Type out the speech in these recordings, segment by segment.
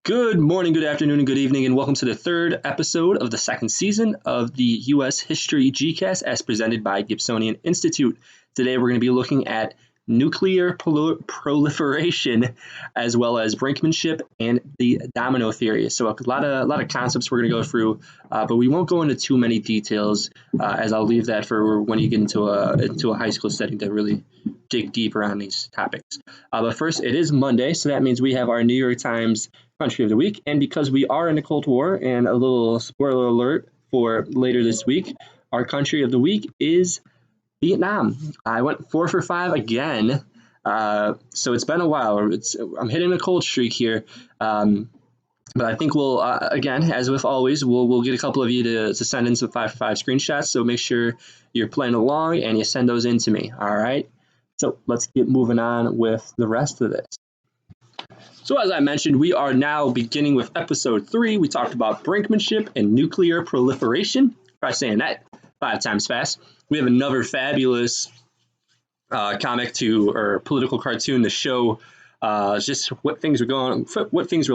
Good morning, good afternoon, and good evening, and welcome to the third episode of the second season of the U.S. History GCast as presented by Gibsonian Institute. Today we're going to be looking at nuclear proliferation as well as brinkmanship and the domino theory. So a lot of concepts we're going to go through, but we won't go into too many details as I'll leave that for when you get into a high school setting to really dig deeper on these topics. But first, it is Monday, so that means we have our New York Times Country of the Week, and because we are in the Cold War, and a little spoiler alert for later this week, our Country of the Week is Vietnam. I went 4 for 5 again, so it's been a while. I'm hitting a cold streak here, but I think we'll again, as with always, we'll get a couple of you to send in some 5 for 5 screenshots. So make sure you're playing along and you send those in to me. All right. So let's get moving on with the rest of this. So as I mentioned, we are now beginning with episode 3. We talked about brinkmanship and nuclear proliferation. Try saying that 5 times fast. We have another fabulous comic or political cartoon to show just what things were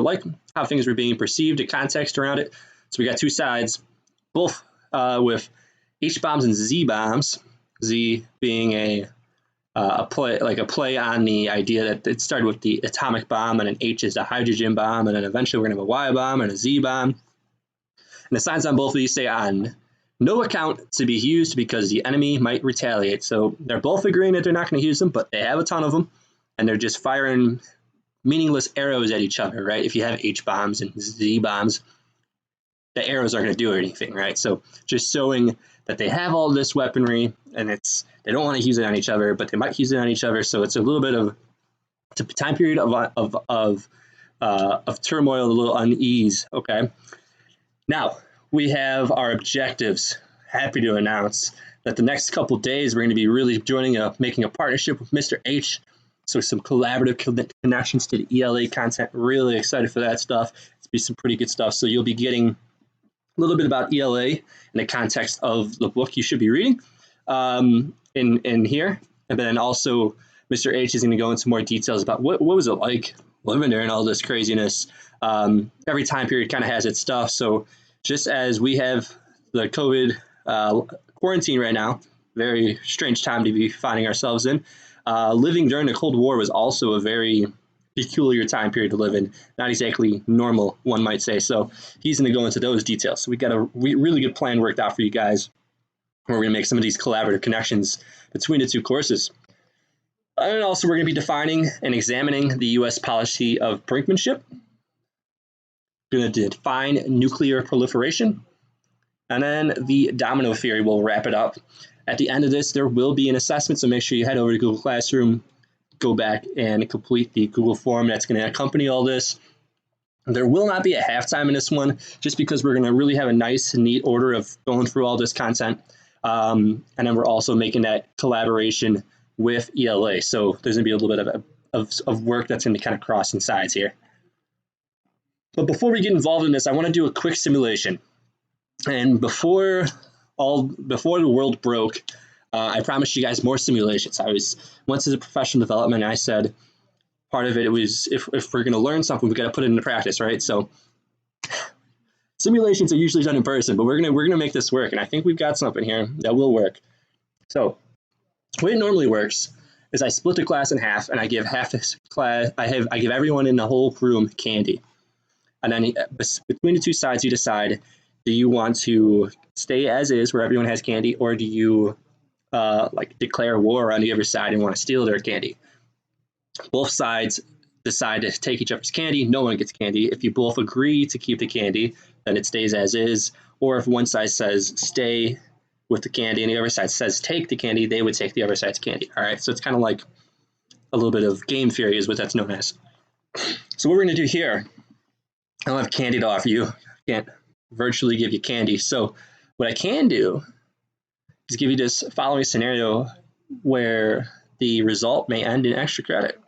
like, how things were being perceived, the context around it. So we got two sides, both with H bombs and Z bombs. Z being a play on the idea that it started with the atomic bomb, and an H is the hydrogen bomb, and then eventually we're going to have a Y bomb and a Z bomb. And the signs on both of these say on no account to be used because the enemy might retaliate. So they're both agreeing that they're not going to use them, but they have a ton of them, and they're just firing meaningless arrows at each other, right? If you have H bombs and Z bombs, the arrows aren't going to do anything, right? So just showing that they have all this weaponry, and they don't want to use it on each other, but they might use it on each other. So it's a little bit of a time period of turmoil, a little unease. Okay. Now we have our objectives. Happy to announce that the next couple of days we're going to be really making a partnership with Mr. H. So some collaborative connections to the ELA content. Really excited for that stuff. It's be some pretty good stuff. So you'll be getting a little bit about ELA in the context of the book you should be reading in here. And then also Mr. H is going to go into more details about what was it like living there and all this craziness. Every time period kind of has its stuff. So just as we have the COVID quarantine right now, very strange time to be finding ourselves in, living during the Cold War was also a very peculiar time period to live in. Not exactly normal, one might say. So he's going to go into those details. So we got a really good plan worked out for you guys, where we're going to make some of these collaborative connections between the two courses. And also we're going to be defining and examining the U.S. policy of brinkmanship. We're going to define nuclear proliferation. And then the domino theory will wrap it up. At the end of this, there will be an assessment, so make sure you head over to Google Classroom, go back and complete the Google form that's going to accompany all this. There will not be a halftime in this one, just because we're going to really have a nice, neat order of going through all this content. And then we're also making that collaboration with ELA. So there's going to be a little bit of work that's going to kind of crossing sides here. But before we get involved in this, I want to do a quick simulation. And before the world broke, I promised you guys more simulations. I went to the professional development, and I said part of it was if we're going to learn something, we got to put it into practice, right? So simulations are usually done in person, but we're gonna make this work, and I think we've got something here that will work. So the way it normally works is I split the class in half, and I give half this class. I give everyone in the whole room candy, and then between the two sides, you decide: do you want to stay as is, where everyone has candy, or do you declare war on the other side and want to steal their candy? Both sides decide to take each other's candy. No one gets candy. If you both agree to keep the candy, then it stays as is. Or if one side says stay with the candy and the other side says take the candy, they would take the other side's candy. All right, so it's kind of like a little bit of game theory is what that's known as. So what we're going to do here, I don't have candy to offer you. I can't virtually give you candy. So what I can do is give you this following scenario where the result may end in extra credit.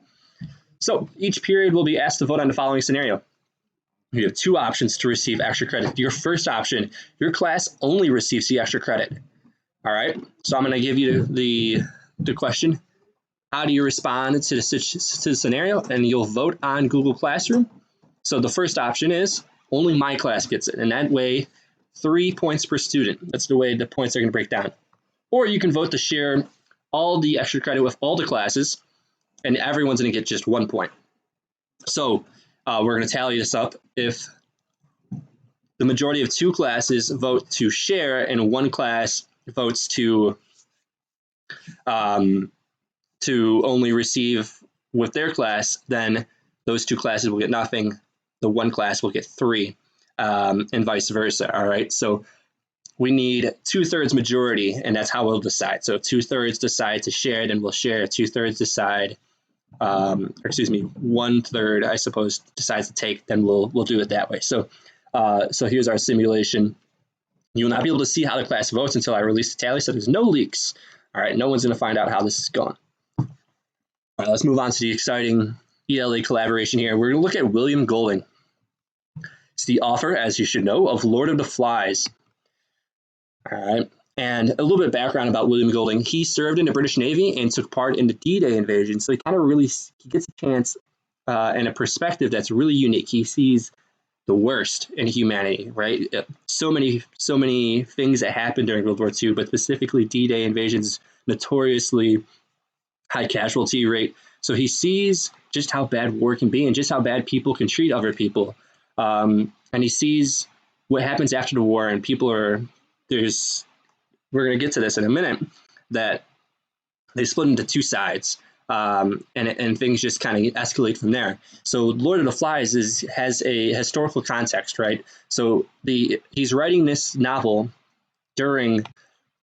So each period will be asked to vote on the following scenario. You have 2 options to receive extra credit. Your first option, your class only receives the extra credit. All right, so I'm going to give you the question. How do you respond to the scenario? And you'll vote on Google Classroom. So the first option is only my class gets it, and that way 3 points per student. That's the way the points are going to break down. Or you can vote to share all the extra credit with all the classes, and everyone's going to get just 1 point. So we're going to tally this up. If the majority of 2 classes vote to share and 1 class votes to only receive with their class, then those 2 classes will get nothing. The 1 class will get 3, and vice versa. All right. So we need 2/3 majority, and that's how we'll decide. So 2/3 decide to share, then we'll share. 2/3 decide, 1/3, I suppose, decides to take, then we'll do it that way. So here's our simulation. You will not be able to see how the class votes until I release the tally, so there's no leaks. All right, no one's going to find out how this is going. All right, let's move on to the exciting ELA collaboration here. We're going to look at William Golding. He's the author, as you should know, of Lord of the Flies. All right, and a little bit of background about William Golding. He served in the British Navy and took part in the D-Day invasion, so he gets a chance and a perspective that's really unique. He sees the worst in humanity, right? So many things that happened during World War II, but specifically D-Day invasions, notoriously high casualty rate. So he sees just how bad war can be and just how bad people can treat other people. And he sees what happens after the war, and we're going to get to this in a minute, that they split into 2 sides. And things just kind of escalate from there. So Lord of the Flies has a historical context, right? So he's writing this novel during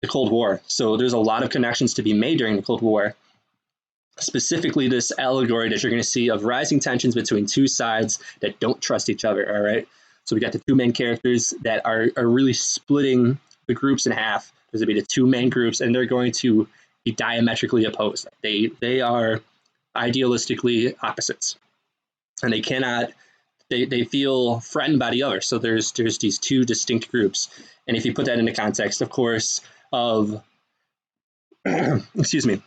the Cold War. So there's a lot of connections to be made during the Cold War. Specifically, this allegory that you're going to see of rising tensions between 2 sides that don't trust each other, all right? So we got the 2 main characters that are really splitting the groups in half. There's going to be the 2 main groups, and they're going to be diametrically opposed. They are idealistically opposites, and they feel threatened by the other. So there's these 2 distinct groups, and if you put that into context, of course, of excuse me,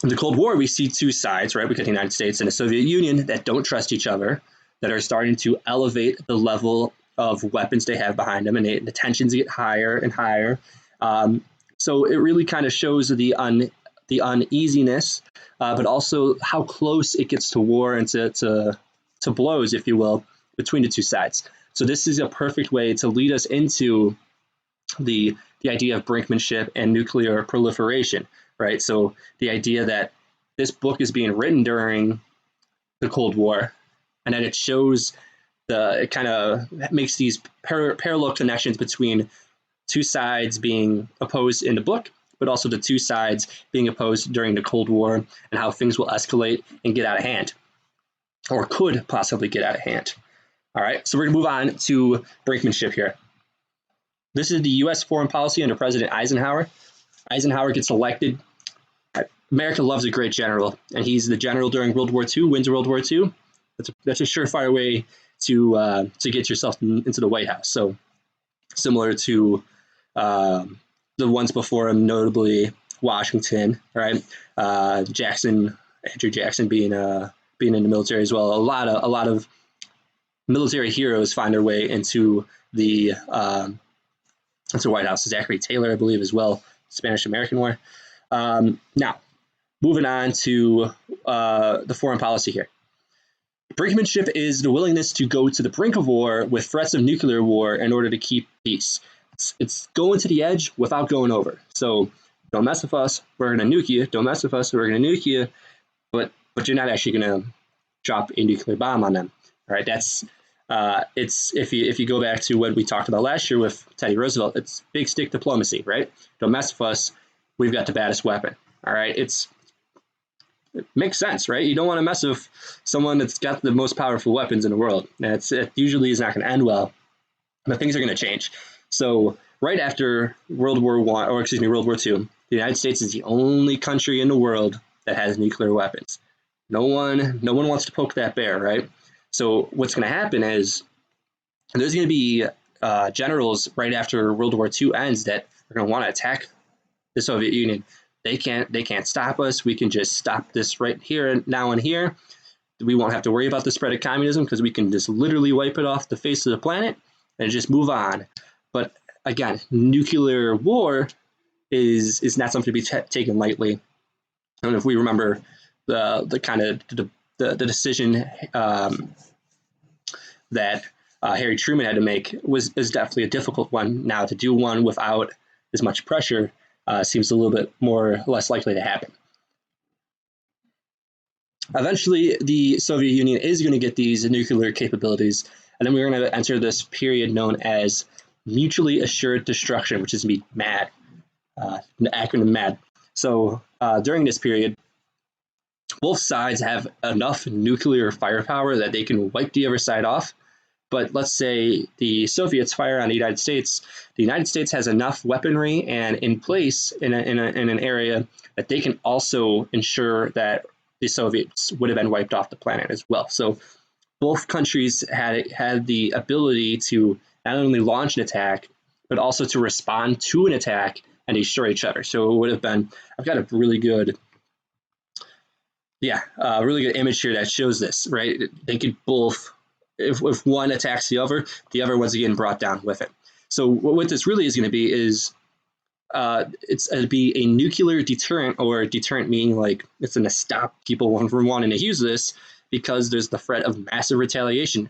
in the Cold War, we see 2 sides, right? We got the United States and the Soviet Union that don't trust each other, that are starting to elevate the level of weapons they have behind them, and the tensions get higher and higher. So it really kind of shows the uneasiness, but also how close it gets to war and to blows, if you will, between the 2 sides. So this is a perfect way to lead us into the idea of brinkmanship and nuclear proliferation, right? So the idea that this book is being written during the Cold War, and that it shows it kind of makes these parallel connections between 2 sides being opposed in the book, but also the 2 sides being opposed during the Cold War, and how things will escalate and get out of hand, or could possibly get out of hand. All right, so we're going to move on to brinkmanship here. This is the U.S. foreign policy under President Eisenhower. Eisenhower gets elected. America loves a great general, and he's the general during World War II, wins World War II. That's a surefire way to get yourself into the White House. So similar to the ones before him, notably Washington, right? Andrew Jackson being in the military as well. A lot of military heroes find their way into the White House. Zachary Taylor, I believe, as well. Spanish-American War. Now, moving on to the foreign policy here. Brinkmanship is the willingness to go to the brink of war with threats of nuclear war in order to keep peace. It's going to the edge without going over. So don't mess with us, we're going to nuke you. Don't mess with us, we're going to nuke you. But you're not actually going to drop a nuclear bomb on them. All right, that's it's if you go back to what we talked about last year with Teddy Roosevelt, it's big stick diplomacy, right? Don't mess with us, we've got the baddest weapon. All right, it makes sense, right? You don't want to mess with someone that's got the most powerful weapons in the world. It usually is not going to end well, but things are going to change. So right after World War II, the United States is the only country in the world that has nuclear weapons. No one wants to poke that bear, right? So what's going to happen is there's going to be generals right after World War II ends that are going to want to attack the Soviet Union. They can't stop us. We can just stop this right here and now and here. we won't have to worry about the spread of communism because we can just literally wipe it off the face of the planet and just move on. But again, nuclear war is not something to be taken lightly. And if we remember the kind of the decision that Harry Truman had to make is definitely a difficult one. Now, to do one without as much pressure seems a little bit less likely to happen. Eventually, the Soviet Union is going to get these nuclear capabilities, and then we're going to enter this period known as mutually assured destruction, which is MAD, the acronym MAD. So during this period, both sides have enough nuclear firepower that they can wipe the other side off. But let's say the Soviets fire on the United States has enough weaponry and in place in an area that they can also ensure that the Soviets would have been wiped off the planet as well. So both countries had the ability to not only launch an attack, but also to respond to an attack and destroy each other. So it would have been, I've got a really good image here that shows this, right? They could both, if one attacks the other one's getting brought down with it. So what this really is going to be is it'd be a nuclear deterrent, or deterrent meaning like it's going to stop people from wanting to use this because there's the threat of massive retaliation.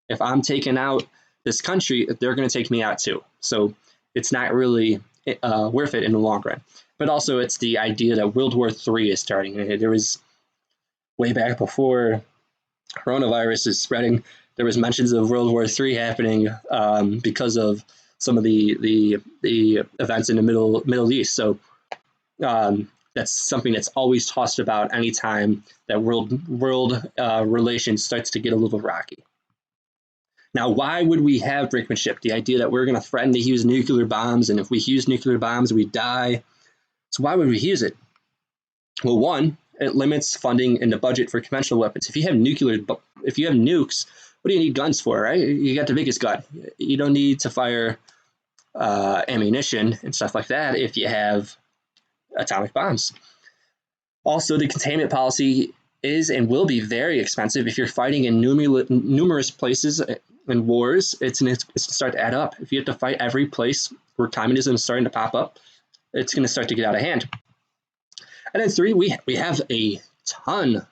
If I'm taking out this country, they're going to take me out too. So it's not really worth it in the long run. But also it's the idea that World War III is starting. There was, way back before coronavirus is spreading, there was mentions of World War III happening because of some of the events in the Middle East. So that's something that's always tossed about anytime that world relations starts to get a little rocky. Now, why would we have brinkmanship? The idea that we're going to threaten to use nuclear bombs, and if we use nuclear bombs, we die. So why would we use it? Well, one, it limits funding in the budget for conventional weapons. If you have nukes, what do you need guns for, right? You got the biggest gun. You don't need to fire ammunition and stuff like that if you have atomic bombs. Also, the containment policy is and will be very expensive. If you're fighting in numerous places in wars, it's going to start to add up. If you have to fight every place where communism is starting to pop up, it's going to start to get out of hand. And then three, we have a ton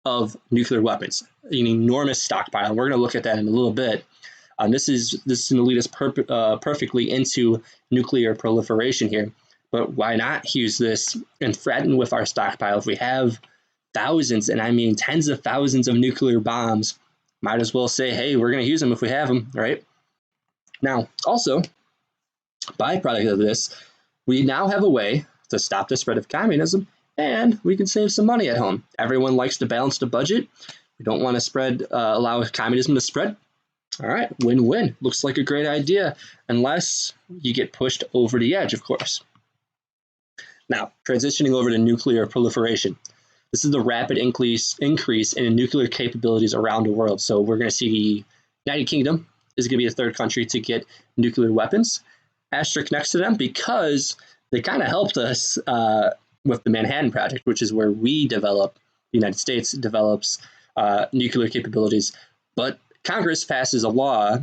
of nuclear weapons, an enormous stockpile. We're going to look at that in a little bit. This is going to lead us perfectly into nuclear proliferation here. But why not use this and threaten with our stockpile? If we have thousands, and I mean tens of thousands of nuclear bombs, might as well say, hey, we're going to use them if we have them, right? Now, also, byproduct of this, we now have a way to stop the spread of communism, and we can save some money at home. Everyone likes to balance the budget. We don't want to allow communism to spread. All right, win-win. Looks like a great idea, unless you get pushed over the edge, of course. Now, transitioning over to nuclear proliferation. This is the rapid increase in nuclear capabilities around the world. So we're going to see the United Kingdom is going to be the third country to get nuclear weapons. Asterisk next to them, because they kind of helped us with the Manhattan Project, which is where the United States develops nuclear capabilities. But Congress passes a law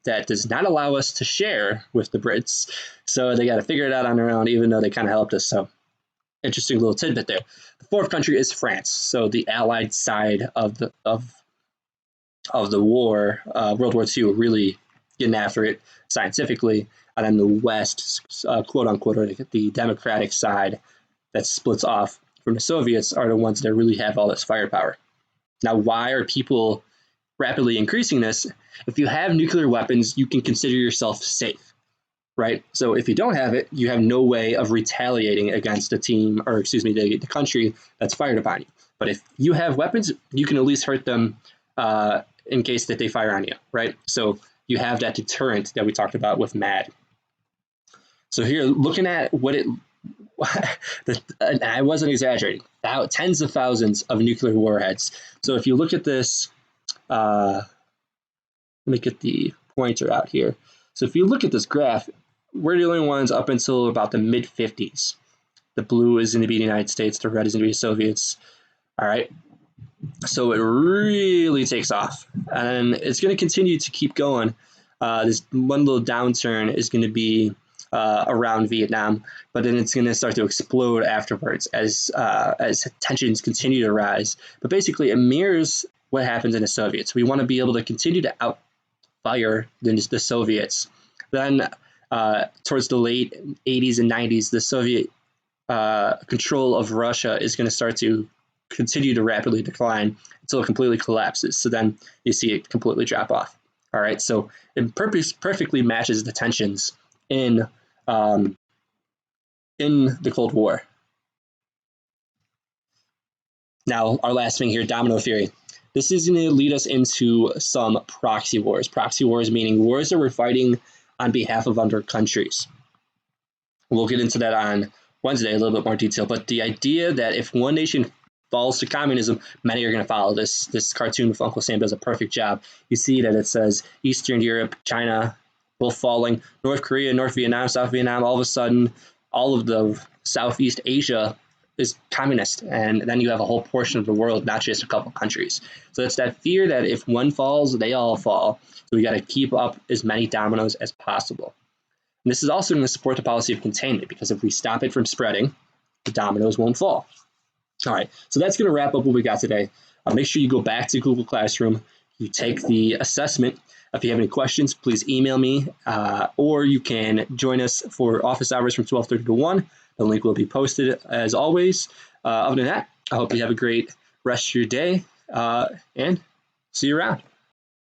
that does not allow us to share with the Brits. So they got to figure it out on their own, even though they kind of helped us. So interesting little tidbit there. The fourth country is France. So the Allied side of the war, World War II, really getting after it scientifically. And then the West, quote unquote, or the democratic side that splits off from the Soviets, are the ones that really have all this firepower. Now, why are people rapidly increasing this? If you have nuclear weapons, you can consider yourself safe, right? So if you don't have it, you have no way of retaliating against the country that's fired upon you. But if you have weapons, you can at least hurt them in case that they fire on you, right? So you have that deterrent that we talked about with MAD. So here, looking at what I wasn't exaggerating, tens of thousands of nuclear warheads. So if you look at this, let me get the pointer out here. So if you look at this graph, we're the only ones up until about the mid-50s. The blue is going to be the United States, the red is going to be the Soviets. All right. So it really takes off, and it's going to continue to keep going. This one little downturn is going to be around Vietnam, but then it's going to start to explode afterwards as tensions continue to rise. But basically, it mirrors what happens in the Soviets. We want to be able to continue to outfire the Soviets. Then, towards the late 80s and 90s, the Soviet control of Russia is going to start to continue to rapidly decline until it completely collapses. So then you see it completely drop off. All right, so it perfectly matches the tensions in the Cold War. Now, our last thing here, domino theory. This is going to lead us into some proxy wars. Proxy wars meaning wars that we're fighting on behalf of other countries. We'll get into that on Wednesday a little bit more detail, but the idea that if one nation falls to communism, many are going to follow. This cartoon with Uncle Sam does a perfect job. You see that it says Eastern Europe, China, both falling, North Korea, North Vietnam, South Vietnam, all of a sudden, all of the Southeast Asia is communist, and then you have a whole portion of the world, not just a couple countries. So it's that fear that if one falls, they all fall. So we got to keep up as many dominoes as possible. And this is also going to support the policy of containment, because if we stop it from spreading, the dominoes won't fall. All right, so that's going to wrap up what we got today. Make sure you go back to Google Classroom, you take the assessment. If you have any questions, please email me, or you can join us for office hours from 12:30 to 1. The link will be posted as always. Other than that, I hope you have a great rest of your day, and see you around.